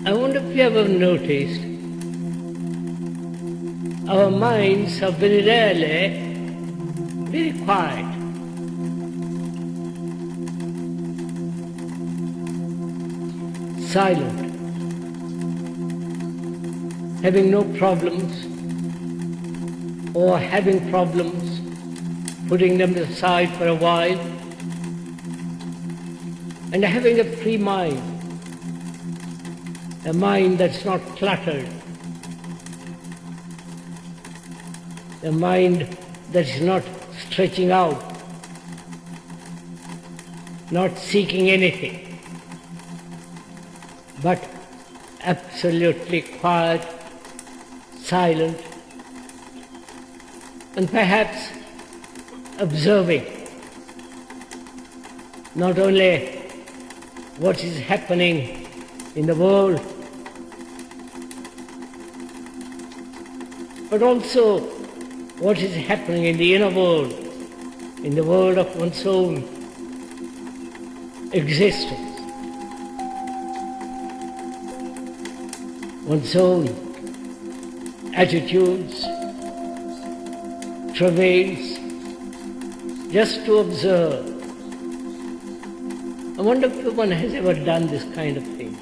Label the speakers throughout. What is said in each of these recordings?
Speaker 1: I wonder if you ever noticed our minds are very rarely very quiet. Silent. Having no problems, or having problems, putting them aside for a while, and having a free mind, a mind that's not cluttered, a mind that's not stretching out, not seeking anything, but absolutely quiet, silent, and perhaps observing not only what is happening in the world, but also what is happening in the inner world, in the world of one's own existence, one's own attitudes, travails, just to observe. I wonder if one has ever done this kind of thing.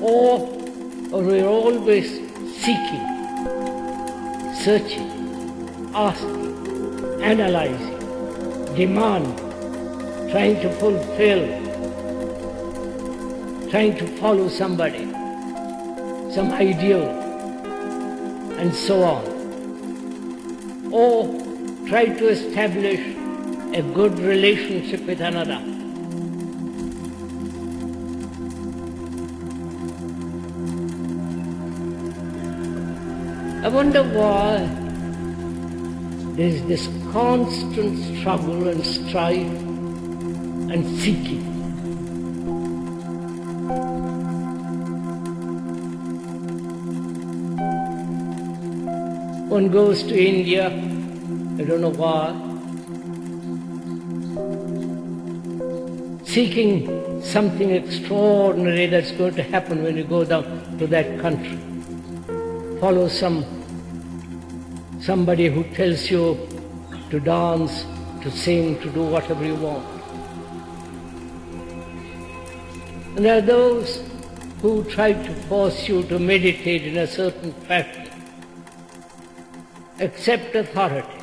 Speaker 1: Or we're always seeking, searching, asking, analyzing, demand, trying to fulfill, trying to follow somebody, some ideal, and so on. Or try to establish a good relationship with another. I wonder why there is this constant struggle and strife and seeking. One goes to India, I don't know why, seeking something extraordinary that's going to happen when you go down to that country. Follow somebody who tells you to dance, to sing, to do whatever you want. And there are those who try to force you to meditate in a certain fashion, accept authority,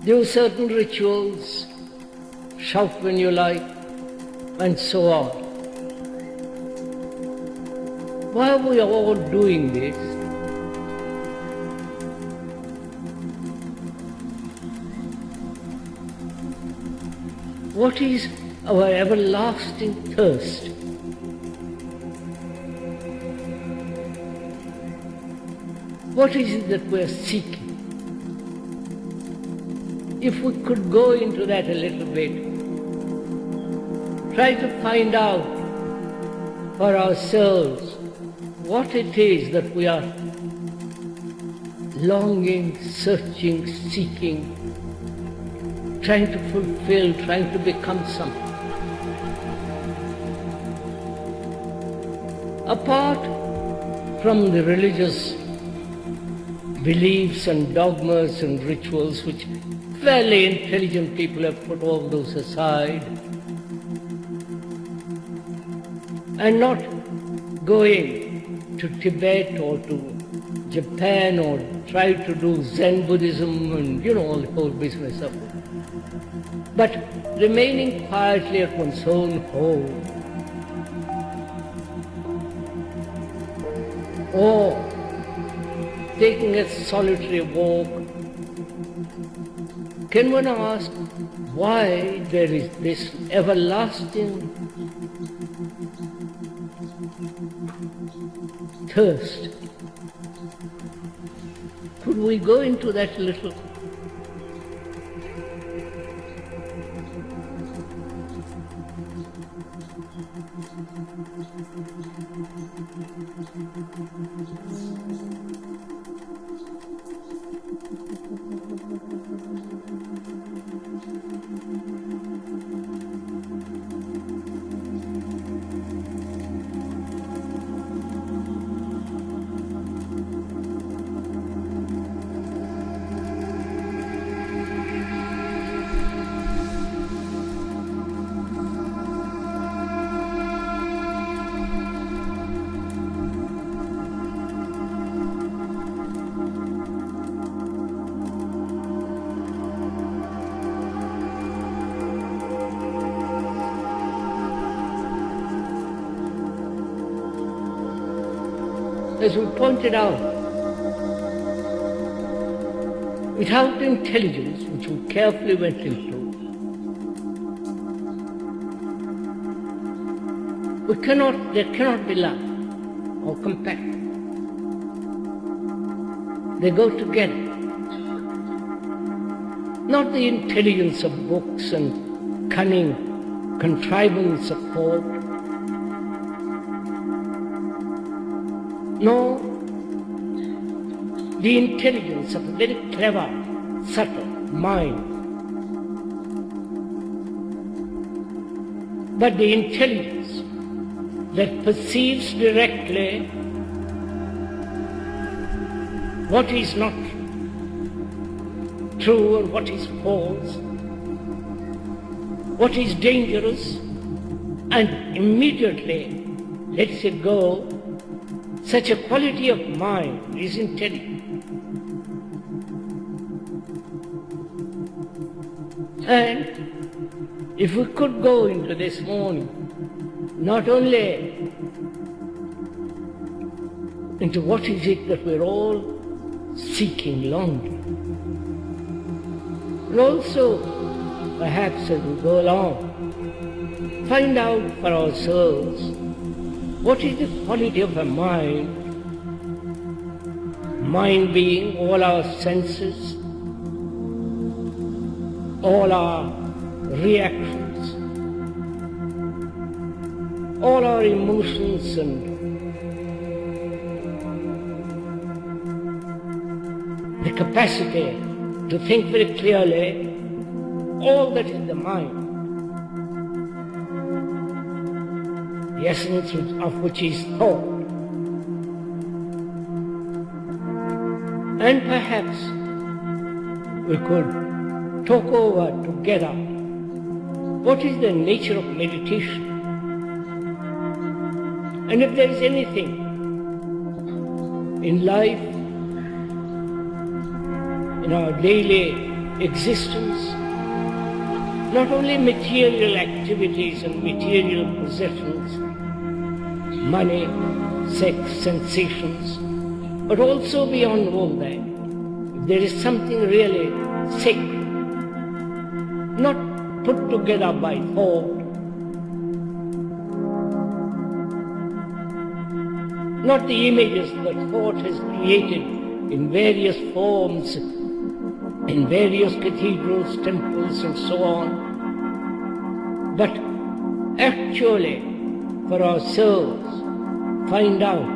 Speaker 1: do certain rituals, shout when you like, and so on. Why are we all doing this? What is our everlasting thirst? What is it that we are seeking? If we could go into that a little bit, try to find out for ourselves what it is that we are longing, searching, seeking, trying to fulfill, trying to become something. Apart from the religious beliefs and dogmas and rituals, which fairly intelligent people have put all those aside, and not going to Tibet or to Japan or try to do Zen Buddhism and all the whole business of it, but remaining quietly at one's own home, or taking a solitary walk. Can one ask why there is this everlasting thirst? Could we go into that a little? as we pointed out, without intelligence, which we carefully went into, there cannot be love or compassion. They go together. Not the intelligence of books and cunning contrivance of thought, nor the intelligence of a very clever, subtle mind, but the intelligence that perceives directly what is not true and what is false, what is dangerous, and immediately lets it go. Such a quality of mind is intelligent. And if we could go into this morning, not only into what is it that we're all seeking, longing, and also perhaps as we go along, find out for ourselves what is the quality of a mind being all our senses, all our reactions, all our emotions and the capacity to think very clearly, all that is the mind, the essence of which is thought. And perhaps we could talk over together what is the nature of meditation, and if there is anything in life, in our daily existence, not only material activities and material possessions, money, sex, sensations, but also beyond all that, if there is something really sacred, not put together by thought, not the images that thought has created in various forms, in various cathedrals, temples, and so on, but actually for ourselves find out,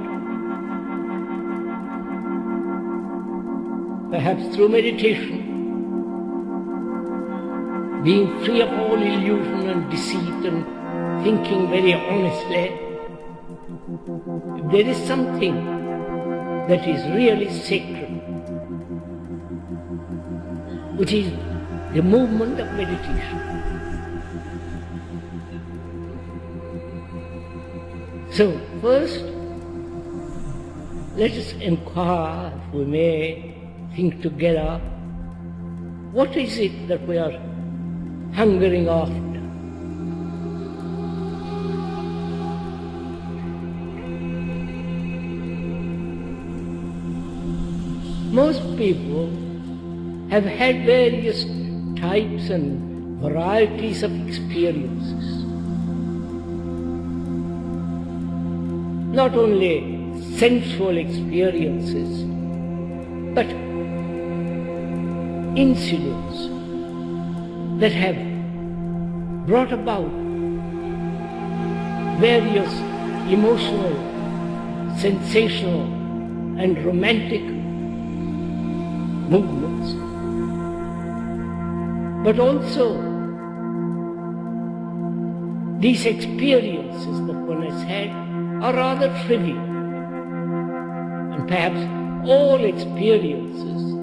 Speaker 1: perhaps through meditation, being free of all illusion and deceit and thinking very honestly, if there is something that is really sacred, which is the movement of meditation. So first, let us inquire, if we may, think together, what is it that we are hungering after? Most people have had various types and varieties of experiences. Not only sensual experiences, but incidents that have brought about various emotional, sensational, and romantic movements, but also these experiences that one has had are rather trivial, and perhaps all experiences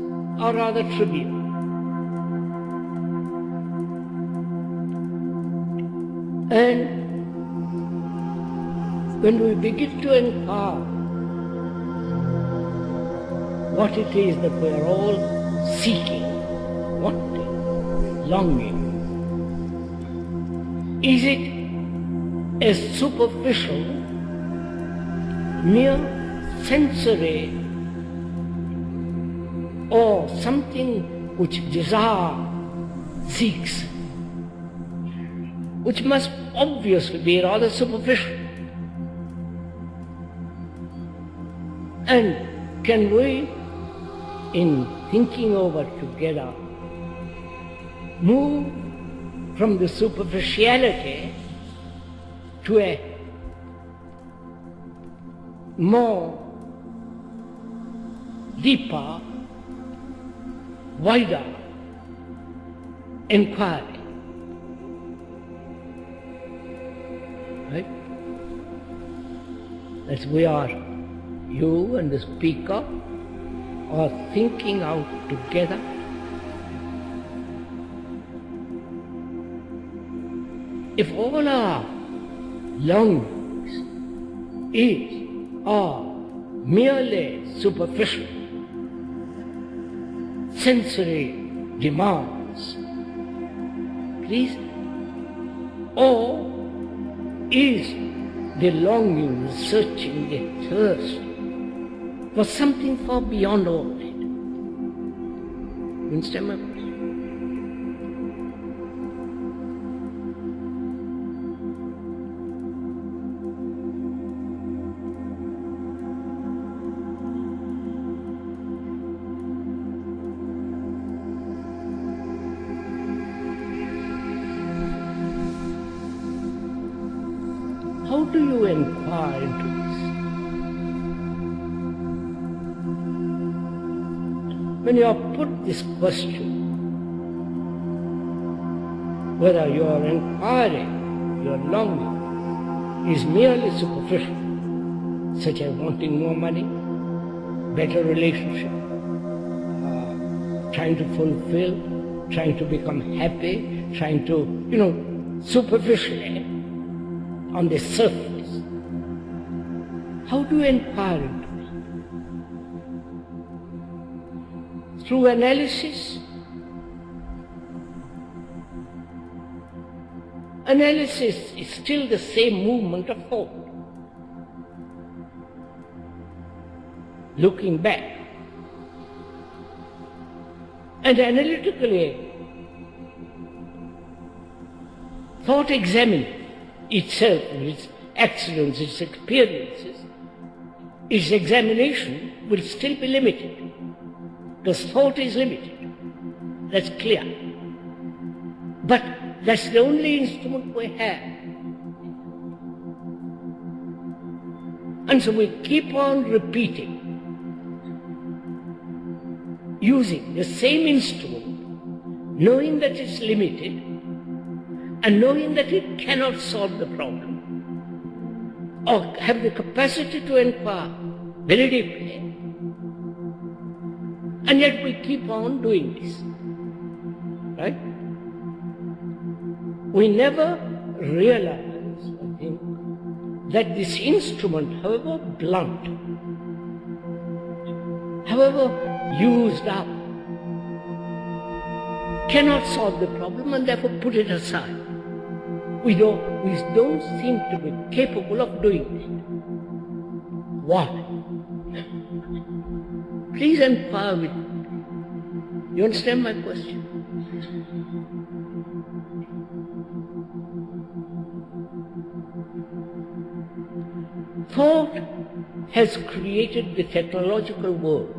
Speaker 1: are rather trivial. And when we begin to inquire what it is that we are all seeking, wanting, longing, is it a superficial, mere sensory or something which desire seeks, which must obviously be rather superficial. And can we, in thinking over together, move from the superficiality to a more deeper, wider inquiry? Right? That we are, you and the speaker are thinking out together. If all our longings are merely superficial, sensory demands, please, or is the longing, searching, the thirst for something far beyond all that? You understand my question? How do you inquire into this? When you are put this question, whether your inquiry, your longing, is merely superficial, such as wanting more money, better relationship, trying to fulfill, trying to become happy, trying to, superficially, on the surface. How do you inquire into it? Through analysis? Analysis is still the same movement of thought. Looking back. And analytically, thought examines itself, its accidents, its experiences, its examination will still be limited. Because thought is limited. That's clear. But that's the only instrument we have. And so we keep on repeating, using the same instrument, knowing that it's limited, and knowing that it cannot solve the problem, or have the capacity to inquire very deeply, and yet we keep on doing this, right? We never realize, I think, that this instrument, however blunt, however used up, cannot solve the problem, and therefore put it aside. We don't seem to be capable of doing it. Why? Please inquire with me. You understand my question? Thought has created the technological world.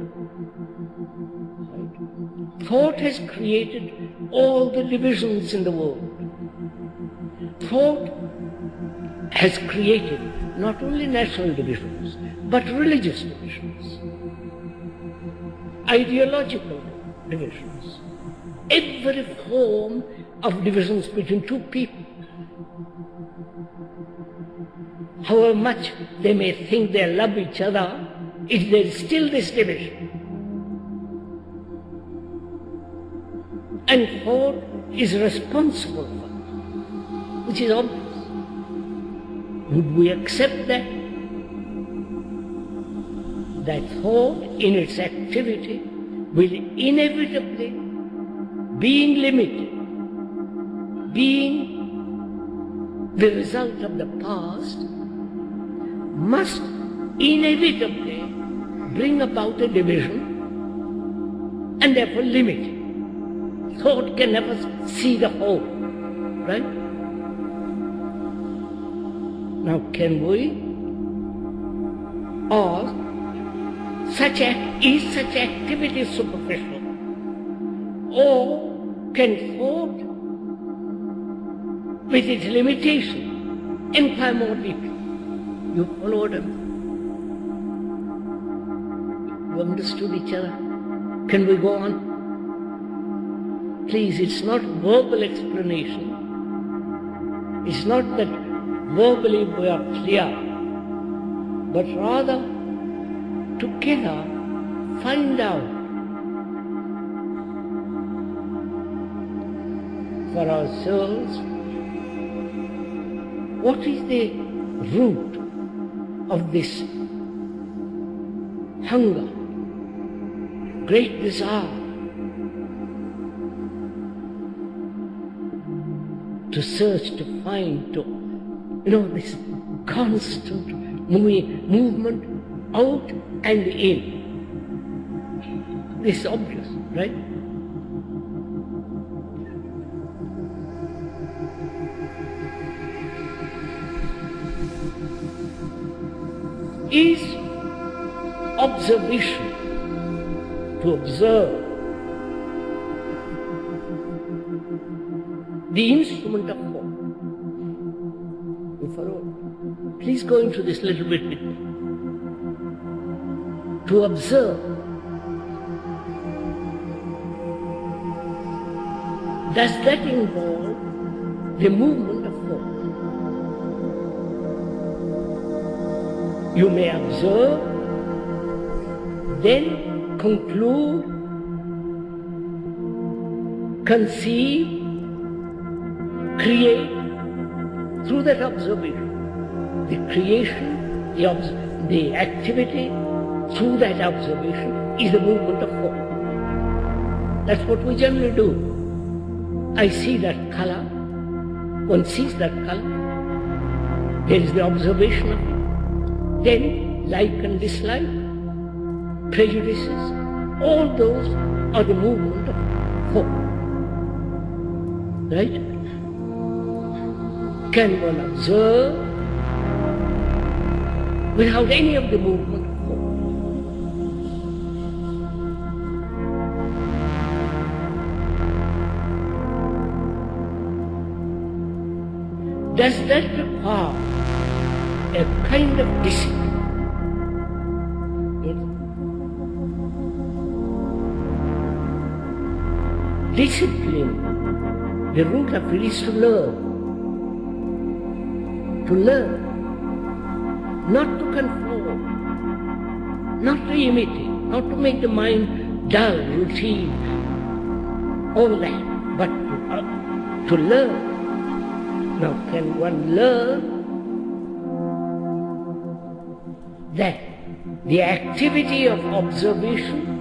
Speaker 1: Thought has created all the divisions in the world. Thought has created not only national divisions, but religious divisions, ideological divisions, every form of divisions between two people. However much they may think they love each other, there is still this division. And thought is responsible for it, which is obvious. Would we accept that? That thought in its activity will inevitably, being limited, being the result of the past, must inevitably bring about a division and therefore limit it. Thought can never see the whole, right? Now can we ask, is such activity superficial? Or can thought, with its limitation, inquire more deeply? You followed him. You understood each other. Can we go on? Please, it's not verbal explanation. It's not that verbally we are clear, but rather together find out for ourselves what is the root of this hunger, great desire to search, to find, this constant movement out and in. This is obvious, right? Is observation, to observe, the instrument of thought? You follow? Please go into this little bit with me. To observe, does that involve the movement of thought? You may observe, then conclude, conceive, create through that observation. The creation, the activity through that observation is the movement of thought. That's what we generally do. I see that color, one sees that color, there is the observation of it. Then like and dislike, prejudices, all those are the movement of thought. Right? Can one observe without any of the movement of thought? Does that require a kind of discipline? Discipline, the root of it is to learn. To learn, not to conform, not to imitate, not to make the mind dull, routine, all that, but to learn. Now, can one learn that the activity of observation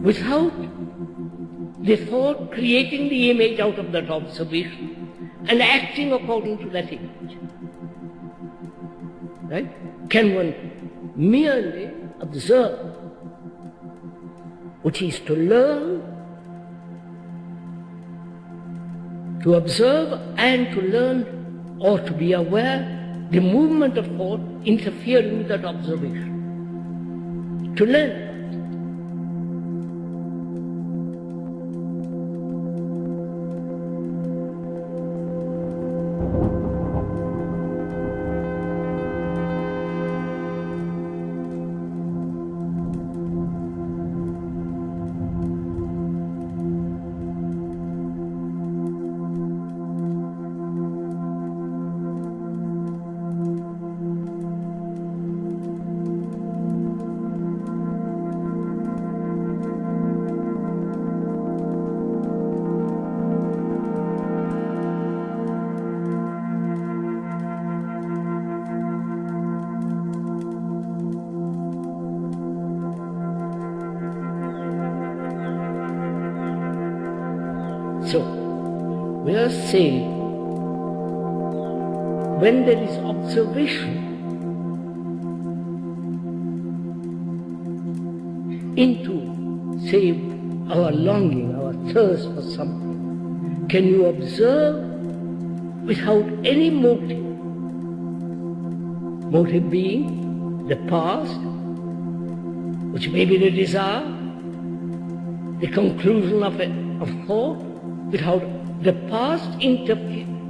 Speaker 1: without the thought creating the image out of that observation and acting according to that image? Right? Can one merely observe, which is to learn, to observe and to learn, or to be aware the movement of thought interfering with that observation? To learn. So, we are saying, when there is observation, into, say, our longing, our thirst for something, can you observe without any motive? Motive being the past, which may be the desire, the conclusion of thought, without the past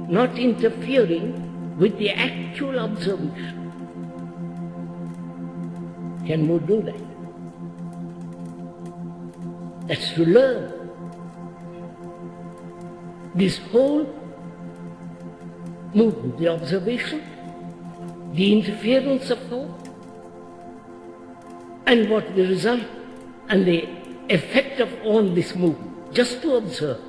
Speaker 1: not interfering with the actual observation. Can we do that? That's to learn. This whole movement, the observation, the interference of thought, and what the result and the effect of all this movement, just to observe.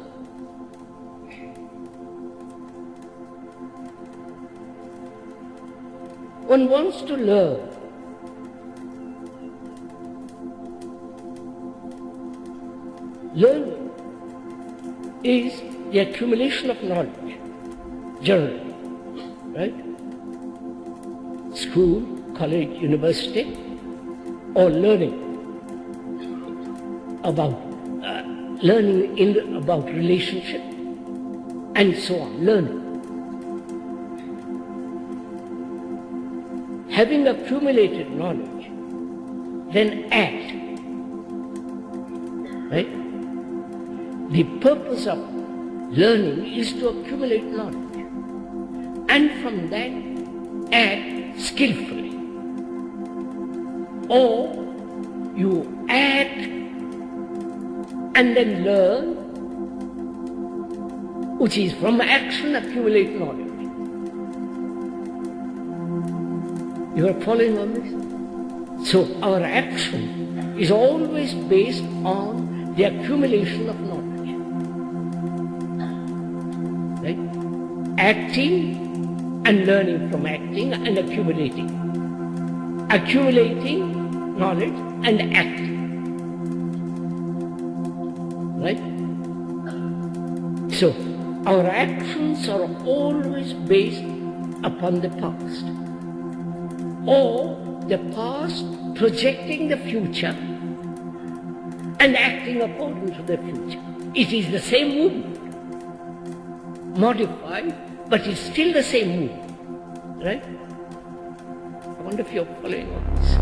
Speaker 1: One wants to learn. Learning is the accumulation of knowledge, generally, right? School, college, university, or learning about about relationship, and so on. Learning. Having accumulated knowledge, then act. Right? The purpose of learning is to accumulate knowledge, and from that act skillfully. Or you act and then learn, which is from action accumulate knowledge. You are following on this? So our action is always based on the accumulation of knowledge. Right? Acting and learning from acting and accumulating. Accumulating knowledge and acting. Right? So our actions are always based upon the past, or the past projecting the future and acting according to the future. It is the same movement, modified, but it's still the same movement, right? I wonder if you're following on this.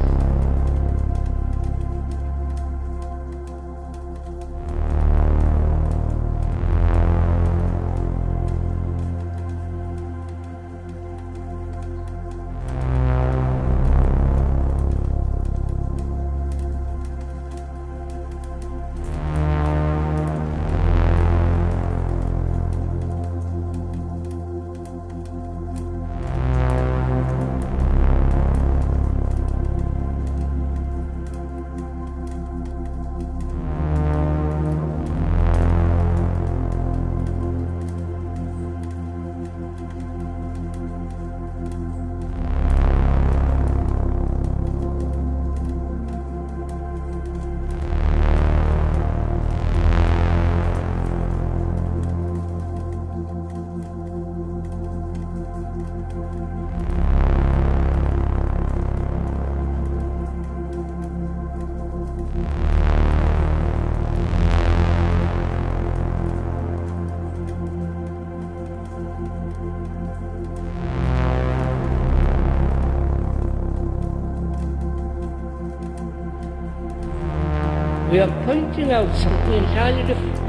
Speaker 1: We are pointing out something entirely different.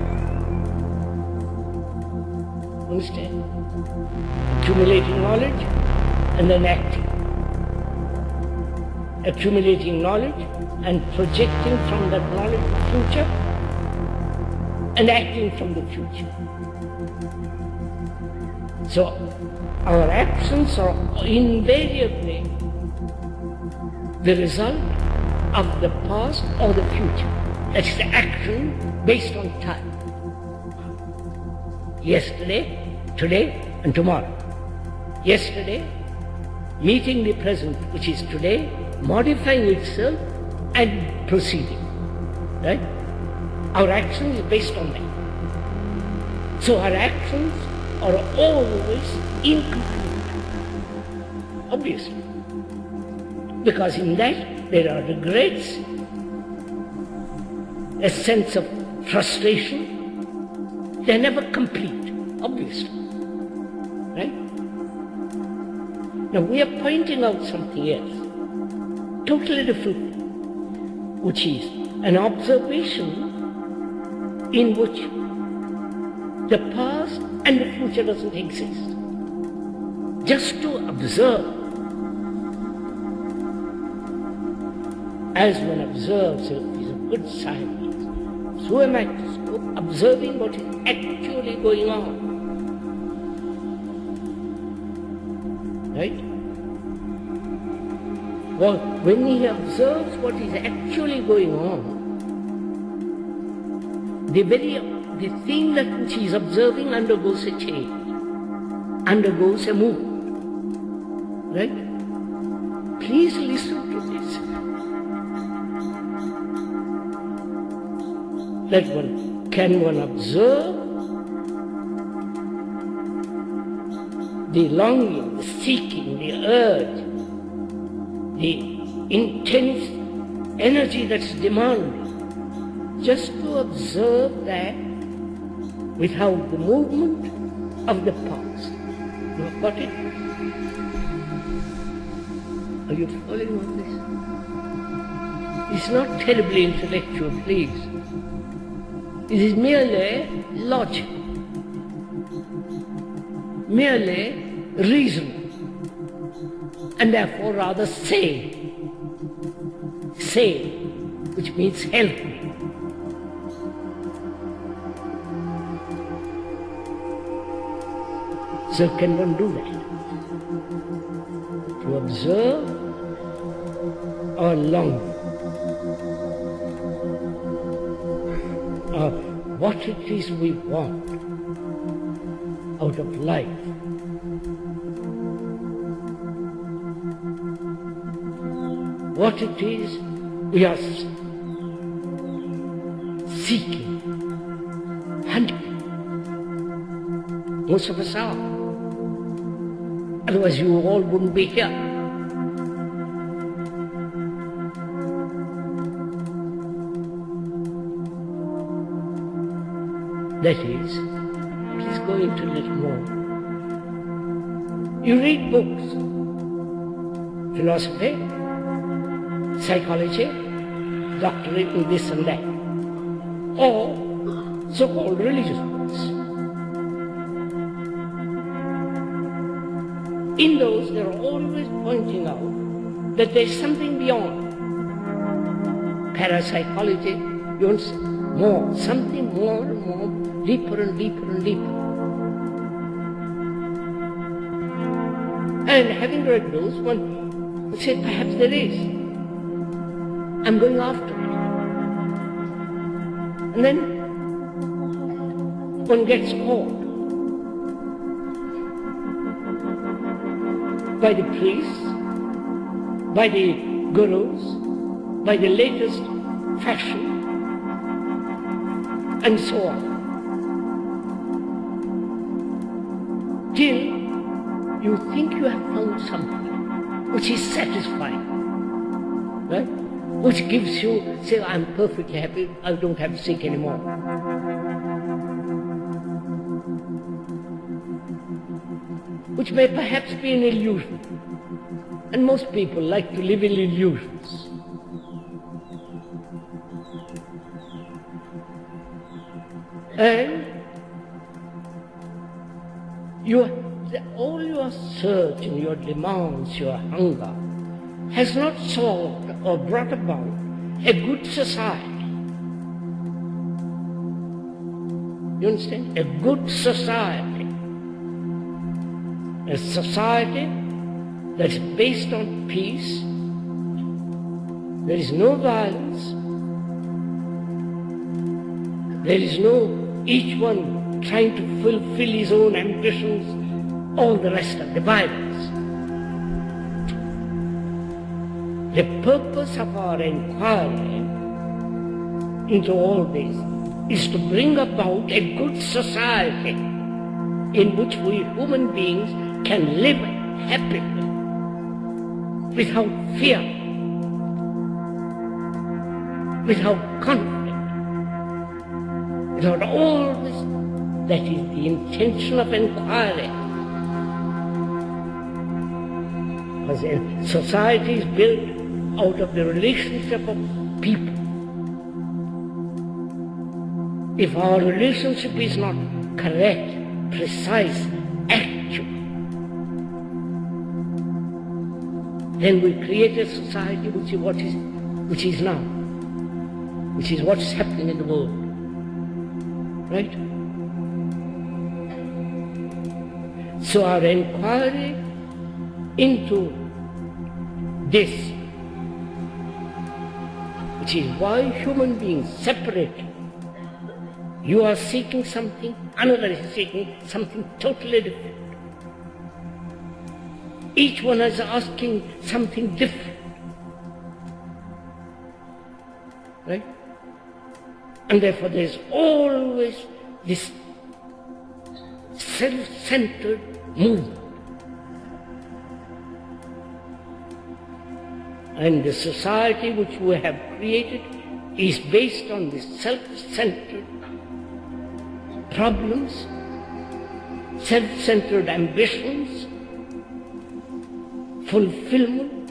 Speaker 1: Understand? Accumulating knowledge and then acting. Accumulating knowledge and projecting from that knowledge the future and acting from the future. So our actions are invariably the result of the past or the future. That's the action based on time. Yesterday, today, and tomorrow. Yesterday, meeting the present, which is today, modifying itself and proceeding. Right? Our action is based on that. So our actions are always incomplete. Obviously. Because in that there are regrets, a sense of frustration. They're never complete, obviously. Right? Now we are pointing out something else, totally different, which is an observation in which the past and the future doesn't exist. Just to observe, as one observes, is a good scientist, through a microscope, observing what is actually going on. Right? Well, when he observes what is actually going on, the thing that which he is observing undergoes a change, undergoes a movement. Right? Please listen to this. That one, can one observe the longing, the seeking, the urge, the intense energy that's demanded, just to observe that without the movement of the past. You have got it? Are you following on this? It's not terribly intellectual, please. It is merely logic, merely reason, and therefore rather sane. Sane, which means healthy. So can one do that? To observe our longing, what it is we want out of life. What it is we are seeking, hunting. Most of us are. Otherwise you all wouldn't be here. That is, please go into a little more. You read books, philosophy, psychology, doctorate in this and that, or so-called religious books. In those, they're always pointing out that there's something beyond. Parapsychology, you want more, something more and more, deeper and deeper and deeper. And having read those, one would say, perhaps there is. I'm going after it. And then one gets caught by the priests, by the gurus, by the latest fashion, and so on. Till you think you have found something which is satisfying, right? Which gives you, say, I'm perfectly happy, I don't have to seek anymore. Which may perhaps be an illusion. And most people like to live in illusions. And all your search and your demands, your hunger, has not solved or brought about a good society. You understand? A good society. A society that is based on peace. There is no violence. There is no each one trying to fulfill his own ambitions, all the rest of the violence. The purpose of our inquiry into all this is to bring about a good society in which we human beings can live happily, without fear, without conflict, Without all this, that is the intention of inquiry. Because society is built out of the relationship of people. If our relationship is not correct, precise, actual, then we create a society which is now, which is what's happening in the world. Right? So our inquiry into this, which is why human beings separate. You are seeking something, another is seeking something totally different. Each one is asking something different. Right? And therefore there is always this self-centered movement. And the society which we have created is based on this self-centered problems, self-centered ambitions, fulfillment,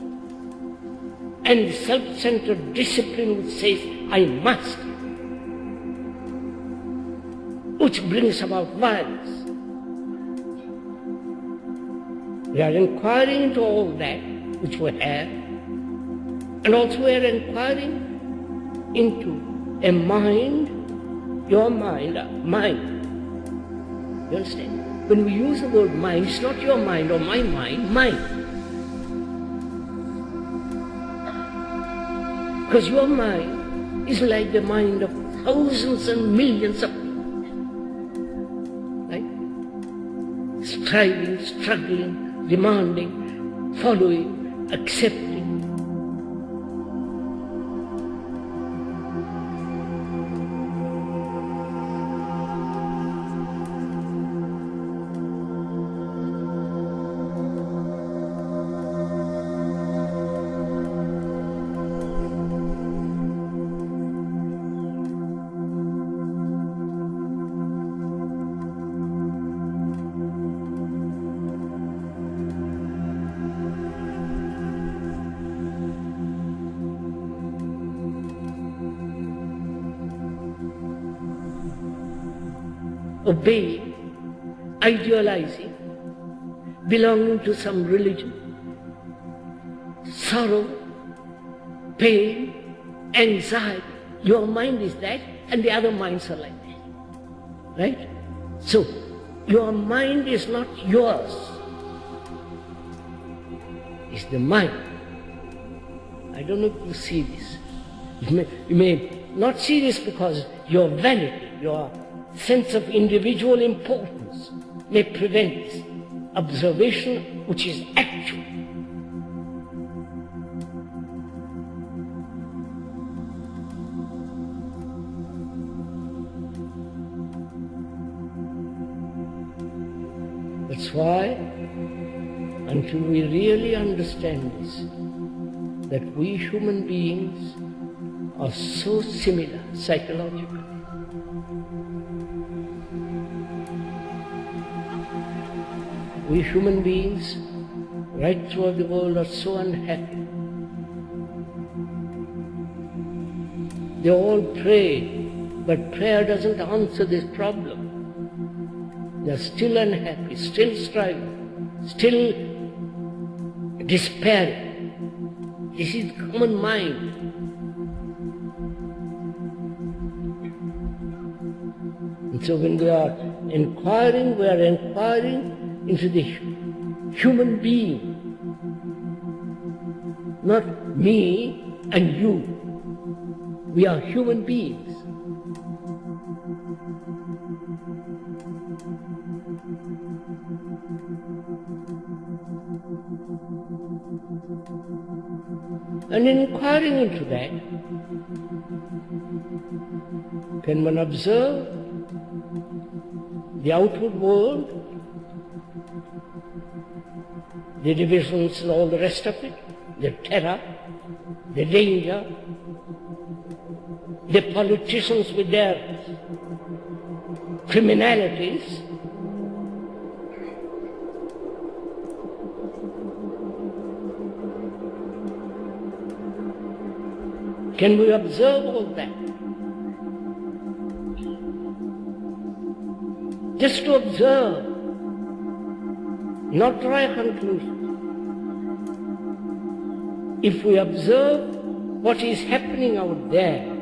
Speaker 1: and self-centered discipline which says, I must, which brings about violence. We are inquiring into all that which we have, and also we are inquiring into a mind, your mind, mine. You understand? When we use the word mind, it's not your mind or my mind, mine. Because your mind is like the mind of thousands and millions of people. Right? Striving, struggling, demanding, following, accepting. Obeying, idealizing, belonging to some religion, sorrow, pain, anxiety. Your mind is that, and the other minds are like that. Right? So, your mind is not yours. It's the mind. I don't know if you see this. You may not see this because your vanity, your sense of individual importance may prevent this observation which is actual. That's why, until we really understand this, that we human beings are so similar psychologically, we human beings right throughout the world are so unhappy. They all pray, but prayer doesn't answer this problem. They are still unhappy, still striving, still despairing. This is the common mind. And so when we are inquiring into the human being, not me and you. We are human beings. And in inquiring into that, can one observe the outward world, the divisions and all the rest of it, the terror, the danger, the politicians with their criminalities, can we observe all that? Just to observe, not draw a conclusion. If we observe what is happening out there,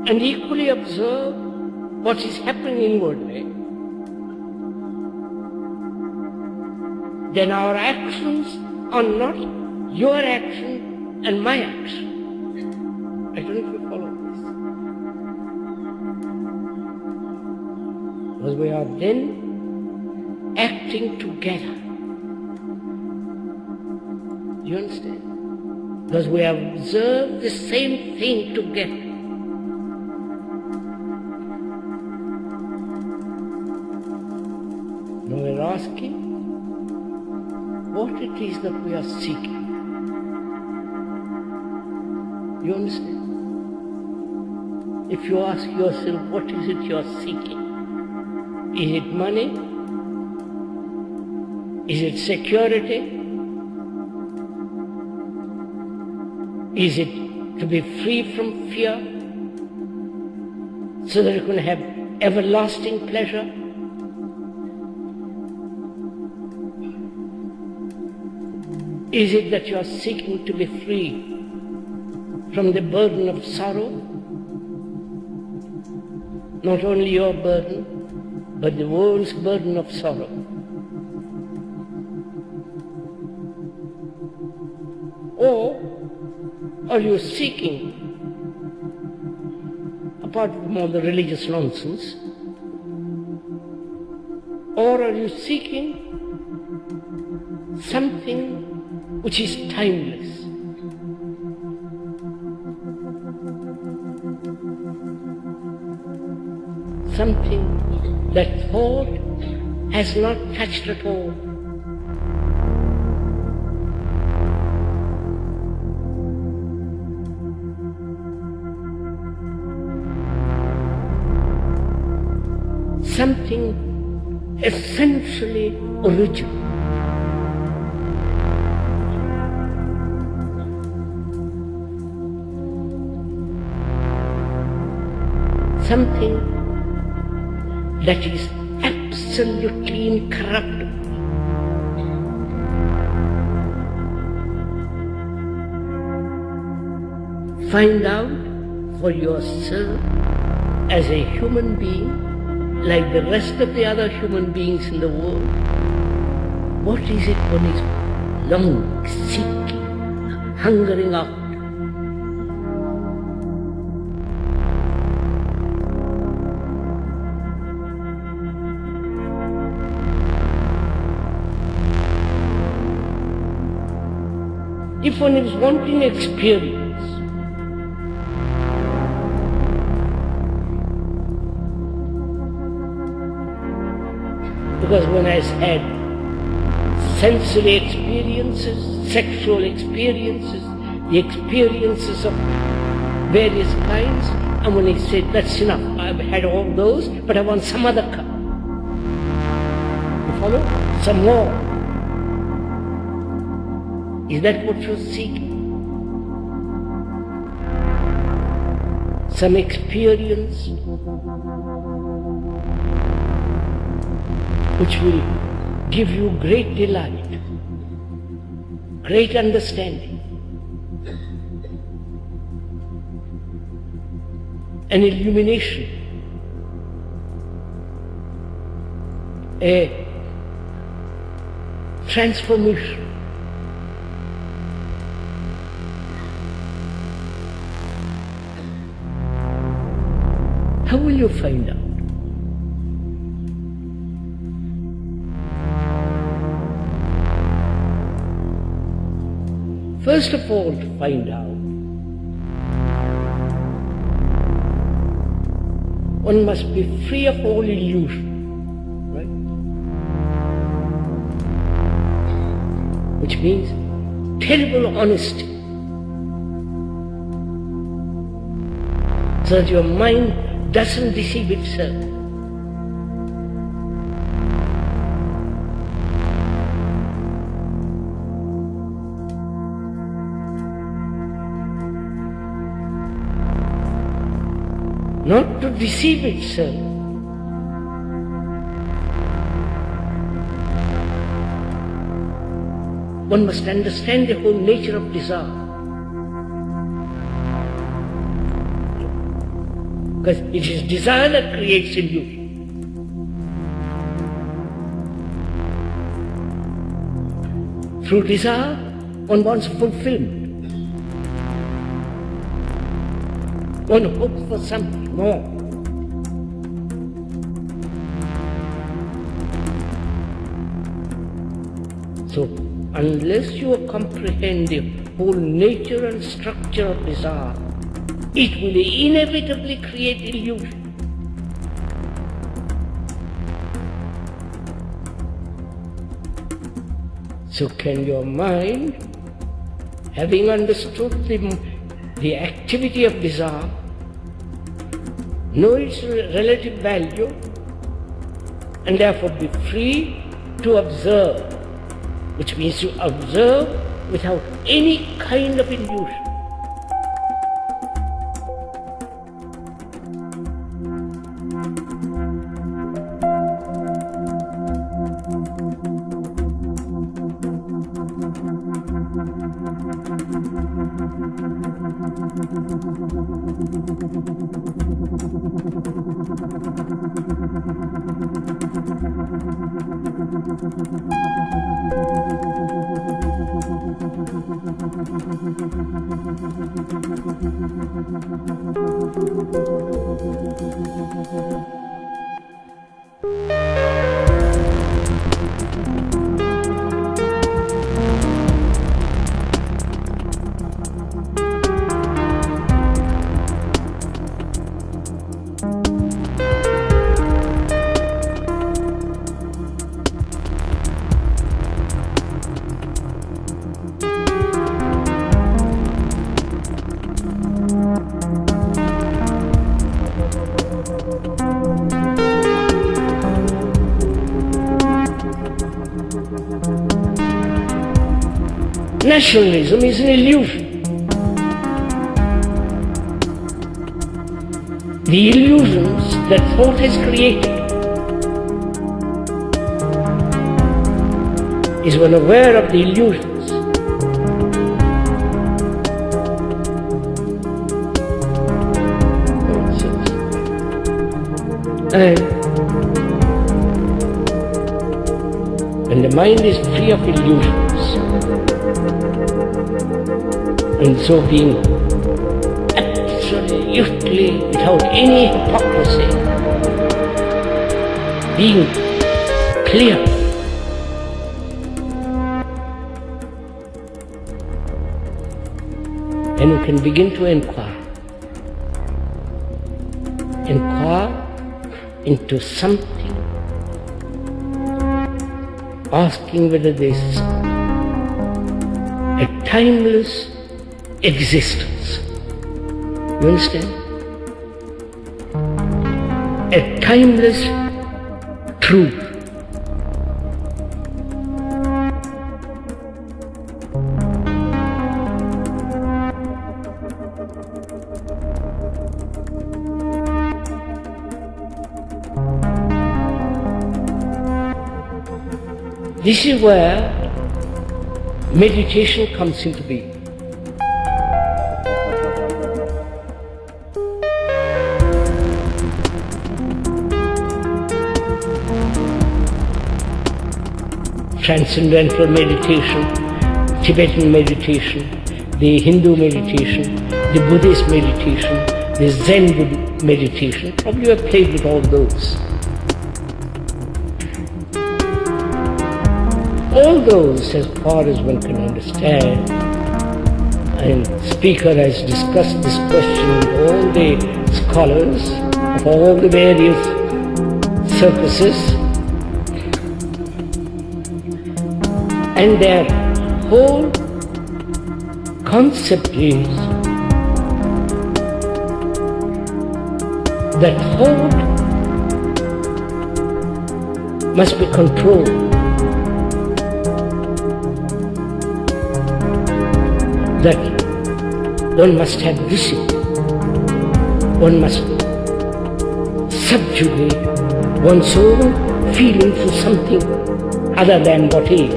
Speaker 1: and equally observe what is happening inwardly, then our actions are not your action and my action. I don't know if you follow this. Because we are then acting together. Do you understand? Because we have observed the same thing together. Now we are asking what it is that we are seeking. You understand? If you ask yourself, what is it you are seeking? Is it money? Is it security? Is it to be free from fear so that you can have everlasting pleasure? Is it that you are seeking to be free from the burden of sorrow? Not only your burden, but the world's burden of sorrow. Or are you seeking, apart from all the religious nonsense, or are you seeking something which is timeless? Something that thought has not touched at all. Something essentially original. Something that is absolutely incorruptible. Find out for yourself as a human being, like the rest of the other human beings in the world, what is it one is longing, seeking, hungering after? If one is wanting experience, because one has had sensory experiences, sexual experiences, the experiences of various kinds, and when he said, that's enough, I've had all those, but I want some other kind. You follow? Some more. Is that what you're seeking? Some experience which will give you great delight, great understanding, an illumination, a transformation. How will you find out? First of all, to find out, one must be free of all illusion, right? Which means terrible honesty, so that your mind doesn't deceive itself. Not to deceive itself. One must understand the whole nature of desire. Because it is desire that creates illusion. Through desire, one wants fulfillment. One hopes for something more. So, unless you comprehend the whole nature and structure of desire, it will inevitably create illusion. So can your mind, having understood the activity of desire, know its relative value, and therefore be free to observe, which means to observe without any kind of illusion. Nationalism is an illusion. The illusions that thought has created is when aware of the illusions. And when the mind is free of illusions, and so being absolutely without any hypocrisy, being clear, and you can begin to inquire into something, asking whether there's a timeless existence. You understand? A timeless truth. This is where meditation comes into being. Transcendental meditation, Tibetan meditation, the Hindu meditation, the Buddhist meditation, the Zen meditation. Probably you have played with all those. All those, as far as one can understand, and the speaker has discussed this question with all the scholars of all the various surfaces, and their whole concept is that thought must be controlled. That one must have discipline. One must subjugate one's own feeling to something other than what is.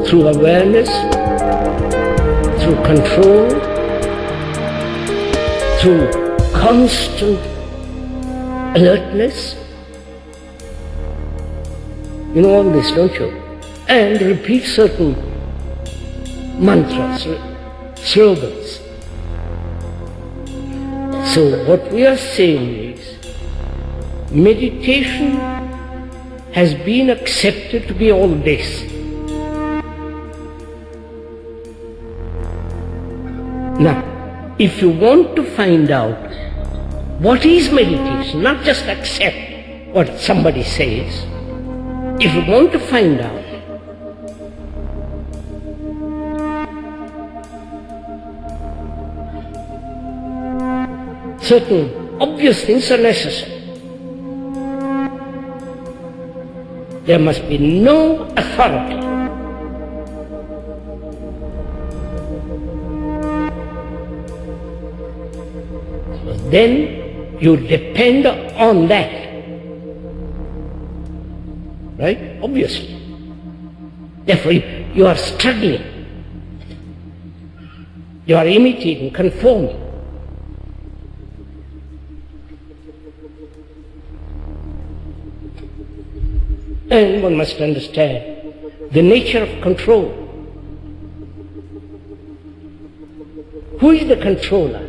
Speaker 1: Through awareness, through control, through constant alertness. You know all this, don't you? And repeat certain mantras, slogans. So what we are saying is, meditation has been accepted to be all this. Now, if you want to find out what is meditation, not just accept what somebody says, if you want to find out, certain obvious things are necessary. There must be no authority. Then you depend on that. Right? Obviously. Therefore, you are struggling. You are imitating, conforming. And one must understand the nature of control. Who is the controller?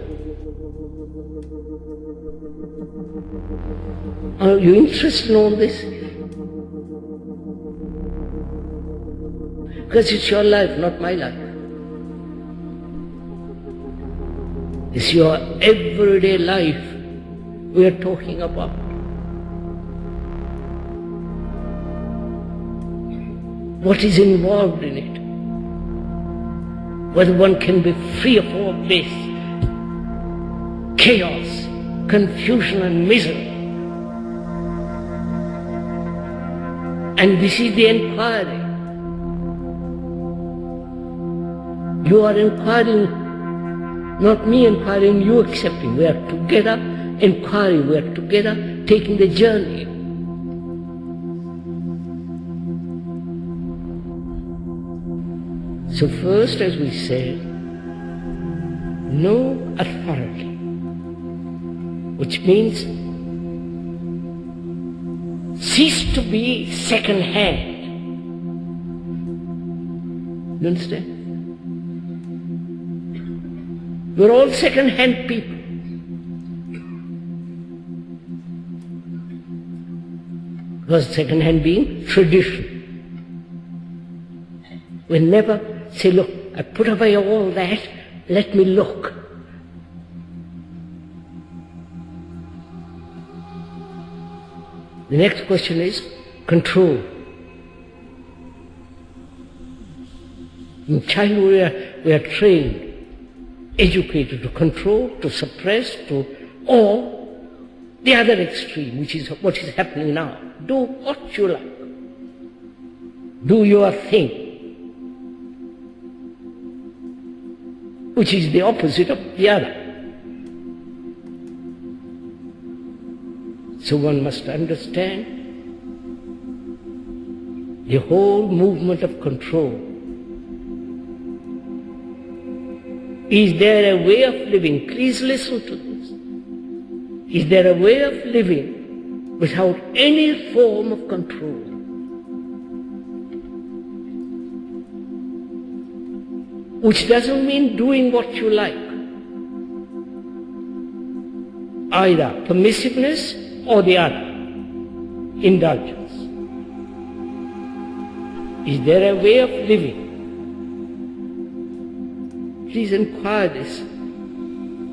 Speaker 1: Are you interested in all this? Because it's your life, not my life. It's your everyday life we are talking about. What is involved in it? Whether one can be free of all this chaos, confusion and misery. And this is the inquiry. You are inquiring, not me inquiring, you accepting. We are together inquiring, we are together taking the journey. So first, as we said, no authority, which means cease to be second-hand. You understand? We're all second-hand people. Because second-hand being tradition. We never say, look, I put away all that, let me look. The next question is control. In childhood we are trained, educated to control, to suppress, or the other extreme, which is what is happening now. Do what you like. Do your thing. Which is the opposite of the other. So one must understand the whole movement of control. Is there a way of living? Please listen to this. Is there a way of living without any form of control? Which doesn't mean doing what you like. Either permissiveness or the other, indulgence. Is there a way of living? Please inquire this.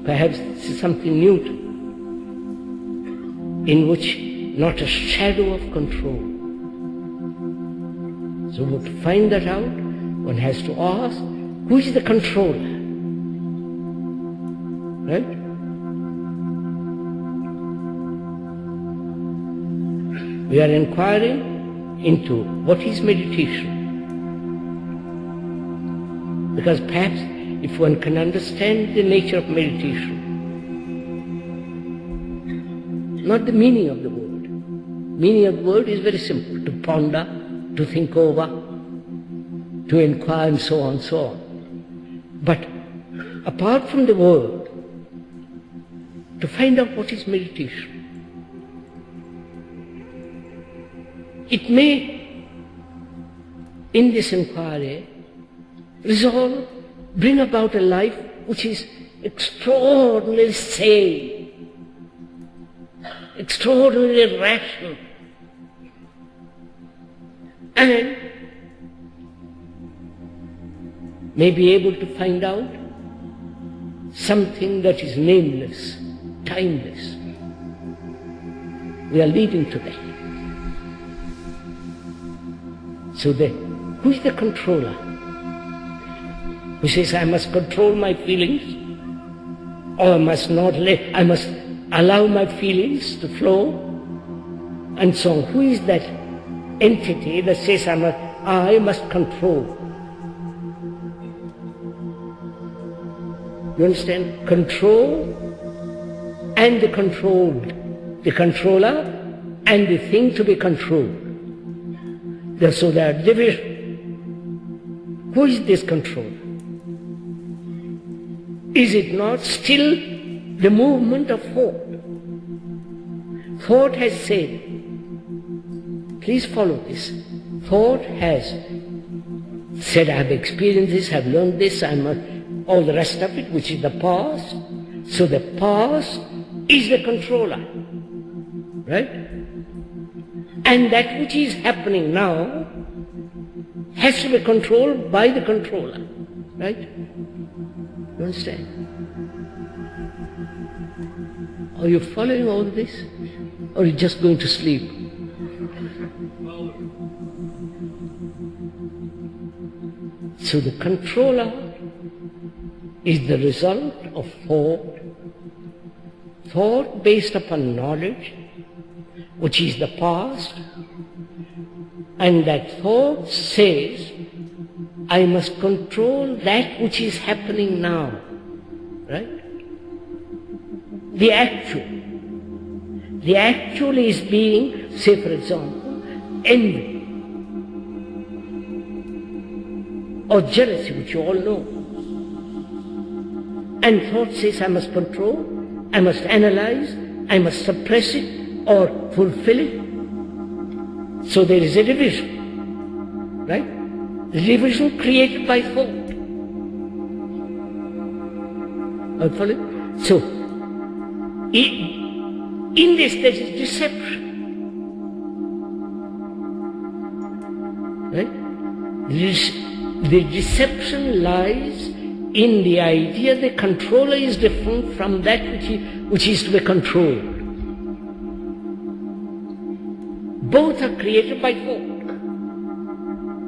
Speaker 1: Perhaps this is something new to you, in which not a shadow of control. So to find that out, one has to ask, who is the controller? Right? We are inquiring into what is meditation. Because perhaps if one can understand the nature of meditation, not the meaning of the word. Meaning of the word is very simple, to ponder, to think over, to inquire and so on, so on. But apart from the word, to find out what is meditation. It may, in this inquiry, bring about a life which is extraordinarily sane, extraordinarily rational, and may be able to find out something that is nameless, timeless. We are leading to that. So then, who is the controller? Who says, I must control my feelings, or I must allow my feelings to flow, and so on. Who is that entity that says, I must control? You understand? Control and the controlled. The controller and the thing to be controlled. So there are divisions. Who is this controller? Is it not still the movement of thought? Thought has said, please follow this. Thought has said, I have experienced this, I have learned this, all the rest of it, which is the past. So the past is the controller, right? And that which is happening now has to be controlled by the controller, right? You understand? Are you following all this? Or are you just going to sleep? So the controller is the result of thought based upon knowledge, which is the past, and that thought says, I must control that which is happening now, right? The actual is being, say for example, envy or jealousy, which you all know. And thought says, I must control, I must analyze, I must suppress it or fulfill it. So there is a division, right? The division created by thought. Are you following? So, in this there is deception, right? The deception lies in the idea the controller is different from that which is to be controlled. Both are created by thought,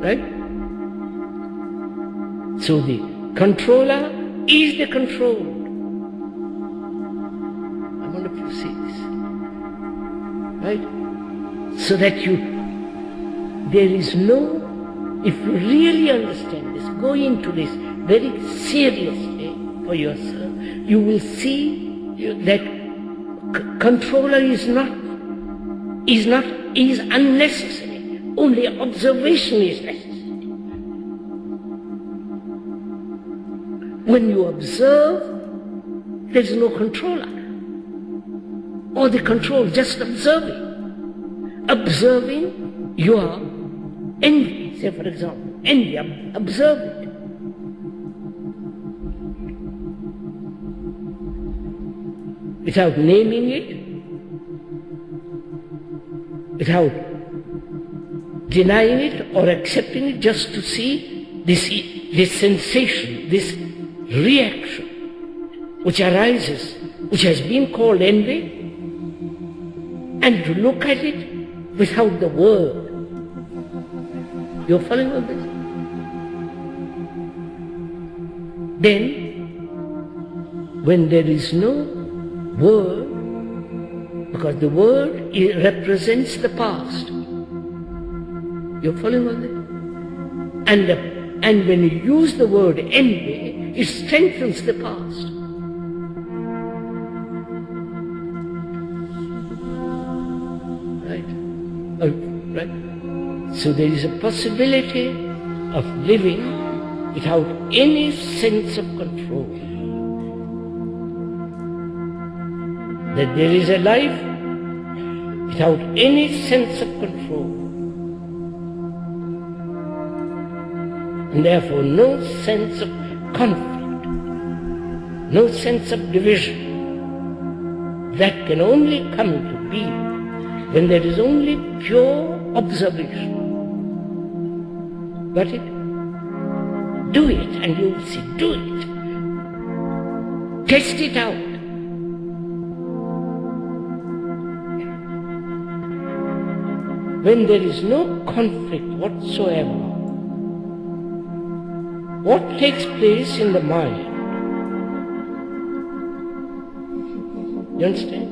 Speaker 1: right? So the controller is the controlled. I want to see this, right? So that there is no, if you really understand this, go into this very seriously for yourself, you will see that controller is unnecessary. Only observation is necessary. When you observe, there is no controller. Or the control, just observing. Observing your envy, say for example, envy, observe it. Without naming it, without denying it or accepting it, just to see this sensation, this reaction which arises, which has been called envy, and to look at it without the word. You're following on this? Then, when there is no word, Because the word represents the past. You're following all that? And when you use the word envy, it strengthens the past. Right? Right? So there is a possibility of living without any sense of control. That there is a life without any sense of control. And therefore no sense of conflict, no sense of division. That can only come into being when there is only pure observation. Got it? Do it and you will see. Do it. Test it out. When there is no conflict whatsoever, what takes place in the mind? You understand?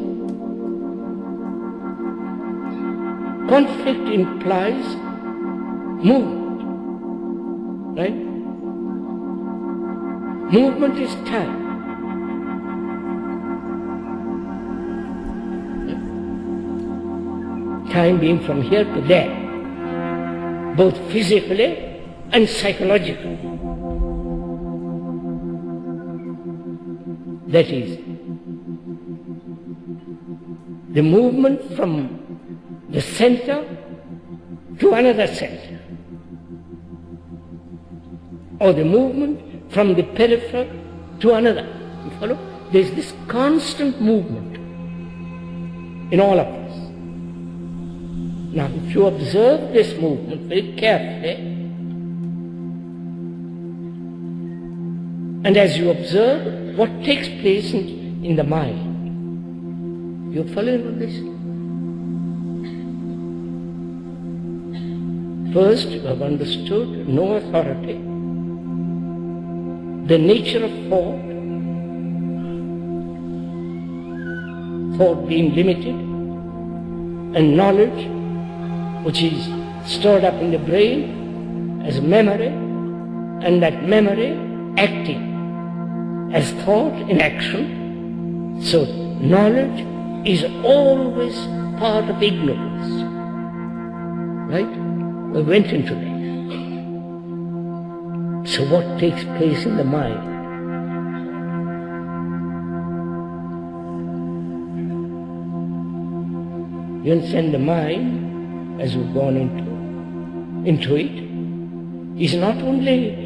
Speaker 1: Conflict implies movement, right? Movement is time. Time being from here to there, both physically and psychologically. That is, the movement from the center to another center, or the movement from the periphery to another. You follow? There is this constant movement in all of us. Now, if you observe this movement very carefully, and as you observe what takes place in the mind, you following on this? First, you have understood no authority, the nature of thought being limited, and knowledge, which is stored up in the brain as memory, and that memory acting as thought in action. So knowledge is always part of ignorance. Right? We went into that. So what takes place in the mind? You understand, the mind, as we've gone into it, is not only